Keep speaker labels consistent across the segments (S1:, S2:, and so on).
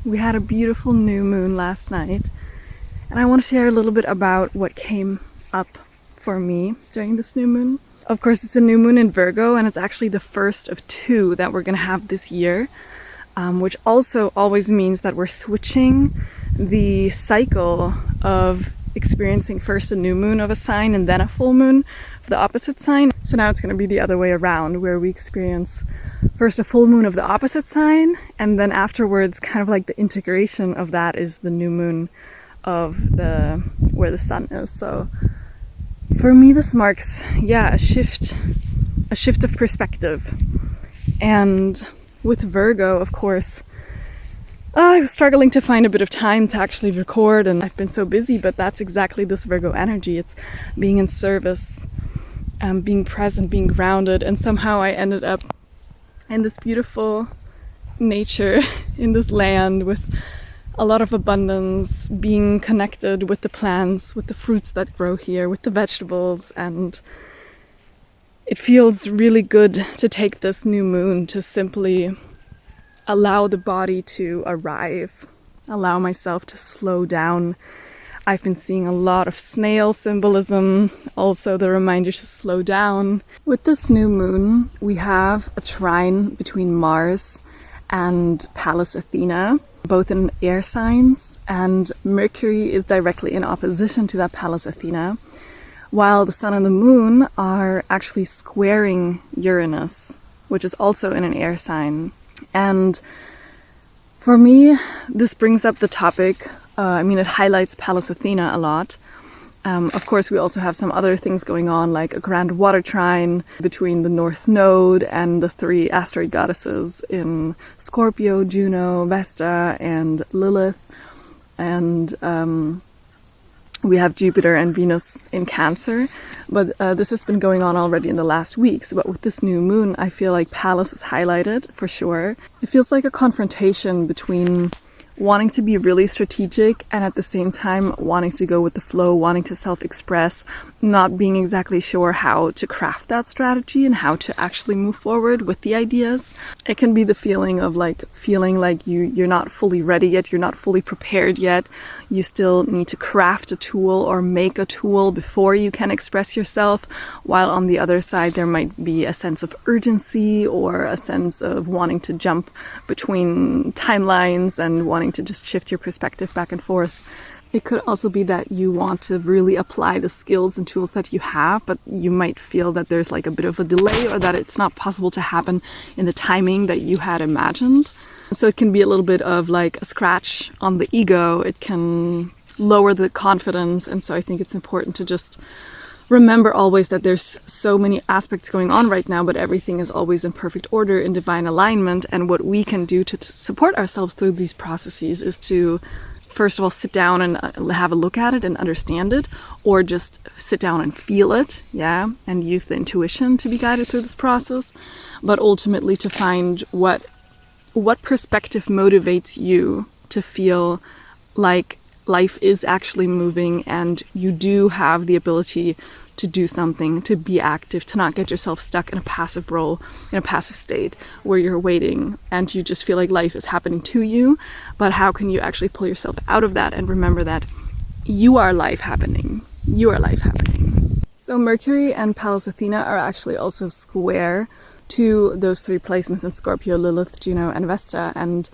S1: We had a beautiful new moon last night, and I want to share a little bit about what came up for me during this new moon. Of course, it's a new moon in Virgo, and it's actually the first of two that we're going to have this year, which also always means that we're switching the cycle of experiencing first a new moon of a sign and then a full moon of the opposite sign. So now it's going to be the other way around, where we experience first a full moon of the opposite sign, and then afterwards, kind of like the integration of that, is the new moon of where the sun is. So for me, this marks, a shift of perspective. And with Virgo, of course, I was struggling to find a bit of time to actually record, and I've been so busy, but that's exactly this Virgo energy. It's being in service, being present, being grounded, and somehow I ended up in this beautiful nature, in this land with a lot of abundance, being connected with the plants, with the fruits that grow here, with the vegetables, and it feels really good to take this new moon to simply allow the body to arrive, allow myself to slow down. I've been seeing a lot of snail symbolism, also the reminder to slow down. With this new moon, we have a trine between Mars and Pallas Athena, both in air signs, and Mercury is directly in opposition to that Pallas Athena, while the sun and the moon are actually squaring Uranus, which is also in an air sign. And for me, this brings up the topic, it highlights Pallas Athena a lot. Of course, we also have some other things going on, like a grand water trine between the North Node and the three asteroid goddesses in Scorpio, Juno, Vesta, and Lilith. And we have Jupiter and Venus in Cancer. But this has been going on already in the last weeks. But with this new moon, I feel like Pallas is highlighted for sure. It feels like a confrontation between wanting to be really strategic and at the same time wanting to go with the flow, wanting to self-express, not being exactly sure how to craft that strategy and how to actually move forward with the ideas. It can be the feeling of feeling like you're not fully ready yet, you're not fully prepared yet. You still need to craft a tool or make a tool before you can express yourself, while on the other side there might be a sense of urgency or a sense of wanting to jump between timelines and wanting to just shift your perspective back and forth. It could also be that you want to really apply the skills and tools that you have, but you might feel that there's like a bit of a delay, or that it's not possible to happen in the timing that you had imagined. So it can be a little bit of like a scratch on the ego. It can lower the confidence. And so I think it's important to just remember always that there's so many aspects going on right now, but everything is always in perfect order, in divine alignment. And what we can do to support ourselves through these processes is to, first of all, sit down and have a look at it and understand it, or just sit down and feel it, and use the intuition to be guided through this process. But ultimately to find what perspective motivates you to feel like life is actually moving and you do have the ability to do something, to be active, to not get yourself stuck in a passive role, in a passive state where you're waiting and you just feel like life is happening to you. But how can you actually pull yourself out of that and remember that you are life happening. You are life happening. So Mercury and Pallas Athena are actually also square to those three placements in Scorpio, Lilith, Juno, and Vesta. And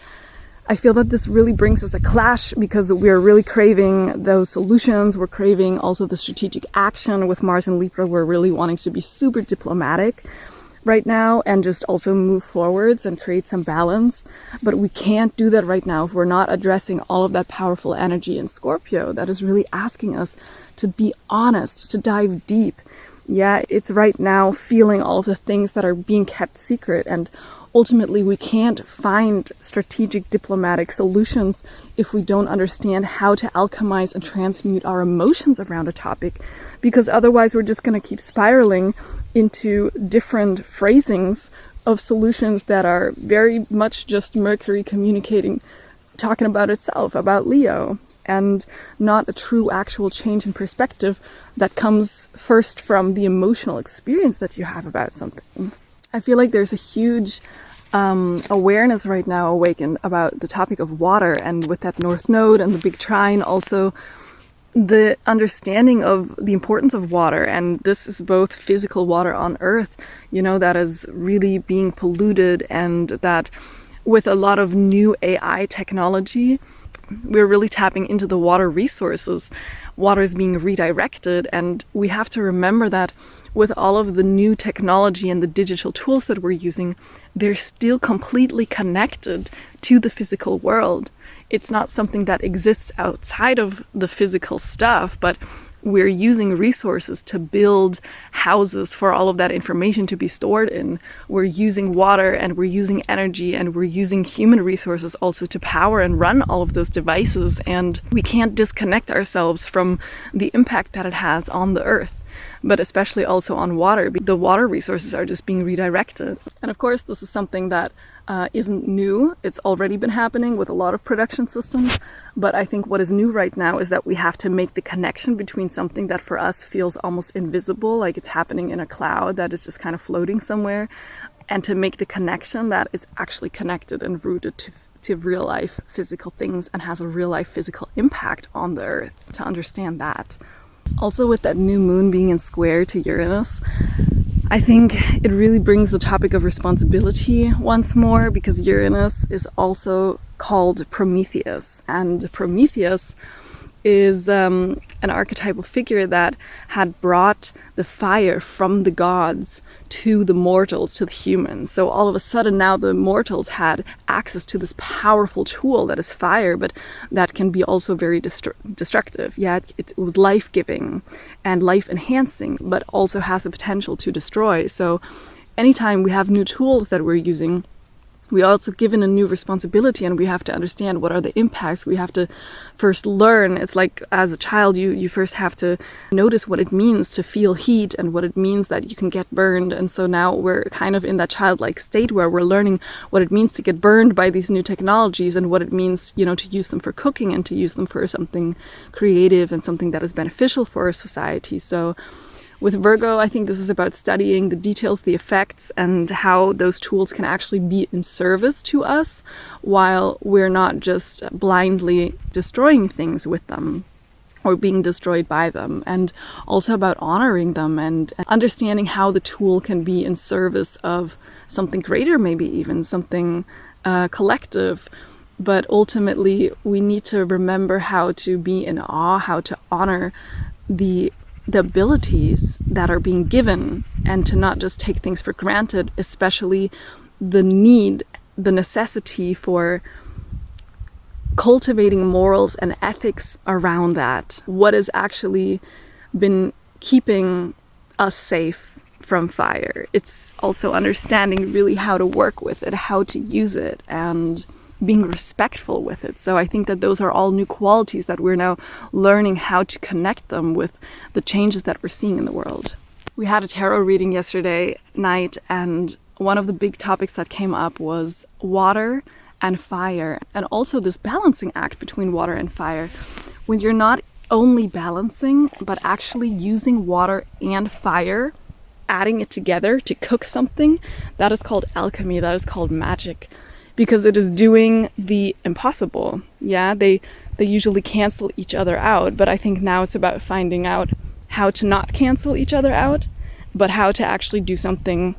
S1: I feel that this really brings us a clash because we're really craving those solutions. We're craving also the strategic action. With Mars and Libra, we're really wanting to be super diplomatic right now and just also move forwards and create some balance. But we can't do that right now if we're not addressing all of that powerful energy in Scorpio that is really asking us to be honest, to dive deep. It's right now feeling all of the things that are being kept secret, and ultimately we can't find strategic diplomatic solutions if we don't understand how to alchemize and transmute our emotions around a topic, because otherwise we're just going to keep spiraling into different phrasings of solutions that are very much just Mercury communicating, talking about itself, about Leo, and not a true actual change in perspective that comes first from the emotional experience that you have about something. I feel like there's a huge awareness right now awakened about the topic of water, and with that North Node and the big trine, also the understanding of the importance of water. And this is both physical water on Earth, that is really being polluted, and that with a lot of new AI technology, we're really tapping into the water resources. Water is being redirected, and we have to remember that with all of the new technology and the digital tools that we're using, they're still completely connected to the physical world. It's not something that exists outside of the physical stuff, but we're using resources to build houses for all of that information to be stored in. We're using water, and we're using energy, and we're using human resources also to power and run all of those devices. And we can't disconnect ourselves from the impact that it has on the earth, but especially also on water. The water resources are just being redirected. And of course, this is something that isn't new. It's already been happening with a lot of production systems. But I think what is new right now is that we have to make the connection between something that for us feels almost invisible, like it's happening in a cloud that is just kind of floating somewhere, and to make the connection that is actually connected and rooted to real life physical things and has a real life physical impact on the earth, to understand that. Also, with that new moon being in square to Uranus, I think it really brings the topic of responsibility once more, because Uranus is also called Prometheus, and Prometheus is an archetypal figure that had brought the fire from the gods to the mortals, to the humans. So all of a sudden now the mortals had access to this powerful tool that is fire, but that can be also very destructive. Yeah, it was life-giving and life-enhancing, but also has the potential to destroy. So anytime we have new tools that we're using, we are also given a new responsibility, and we have to understand what are the impacts. We have to first learn. It's like as a child, you first have to notice what it means to feel heat and what it means that you can get burned. And so now we're kind of in that childlike state where we're learning what it means to get burned by these new technologies, and what it means, to use them for cooking and to use them for something creative and something that is beneficial for our society. So with Virgo, I think this is about studying the details, the effects, and how those tools can actually be in service to us, while we're not just blindly destroying things with them or being destroyed by them. And also about honoring them and understanding how the tool can be in service of something greater, maybe even something collective. But ultimately, we need to remember how to be in awe, how to honor the abilities that are being given, and to not just take things for granted, especially the necessity for cultivating morals and ethics around that. What has actually been keeping us safe from fire? It's also understanding really how to work with it, how to use it, and being respectful with it. So I think that those are all new qualities that we're now learning how to connect them with the changes that we're seeing in the world. We had a tarot reading yesterday night, and one of the big topics that came up was water and fire, and also this balancing act between water and fire. When you're not only balancing, but actually using water and fire, adding it together to cook something, that is called alchemy, that is called magic. Because it is doing the impossible. Yeah, they usually cancel each other out, but I think now it's about finding out how to not cancel each other out, but how to actually do something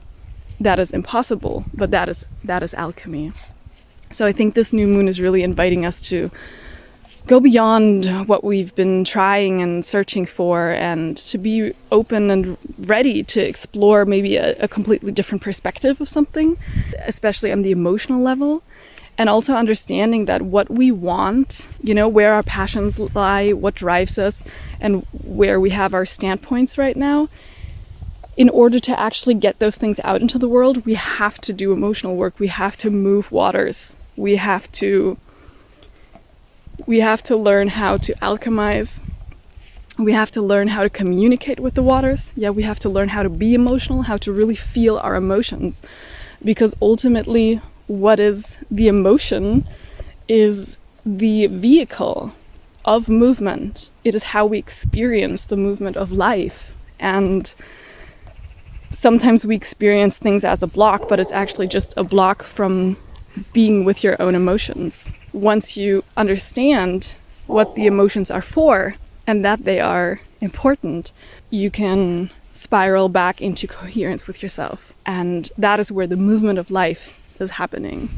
S1: that is impossible, but that is alchemy. So I think this new moon is really inviting us to go beyond what we've been trying and searching for, and to be open and ready to explore maybe a completely different perspective of something, especially on the emotional level. And also understanding that what we want, where our passions lie, what drives us, and where we have our standpoints right now, in order to actually get those things out into the world, we have to do emotional work. We have to move waters. We have to learn how to alchemize. We have to learn how to communicate with the waters. Yeah, we have to learn how to be emotional, how to really feel our emotions. Because ultimately, what is the emotion is the vehicle of movement. It is how we experience the movement of life. And sometimes we experience things as a block, but it's actually just a block from being with your own emotions. Once you understand what the emotions are for and that they are important, you can spiral back into coherence with yourself. And that is where the movement of life is happening,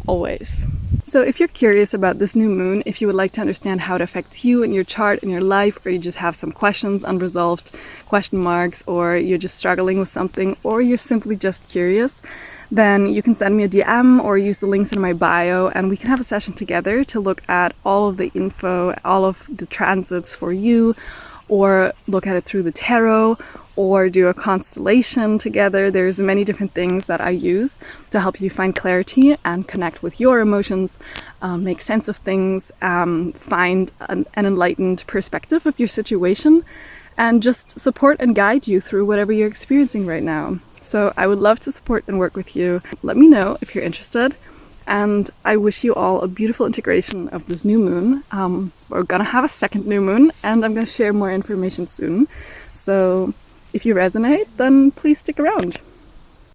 S1: always. So if you're curious about this new moon, if you would like to understand how it affects you and your chart and your life, or you just have some questions, unresolved question marks, or you're just struggling with something, or you're simply just curious, then you can send me a DM or use the links in my bio, and we can have a session together to look at all of the info, all of the transits for you, or look at it through the tarot, or do a constellation together. There's many different things that I use to help you find clarity and connect with your emotions, make sense of things, find an enlightened perspective of your situation, and just support and guide you through whatever you're experiencing right now. So I would love to support and work with you. Let me know if you're interested. And I wish you all a beautiful integration of this new moon. We're gonna have a second new moon, and I'm gonna share more information soon. So if you resonate, then please stick around.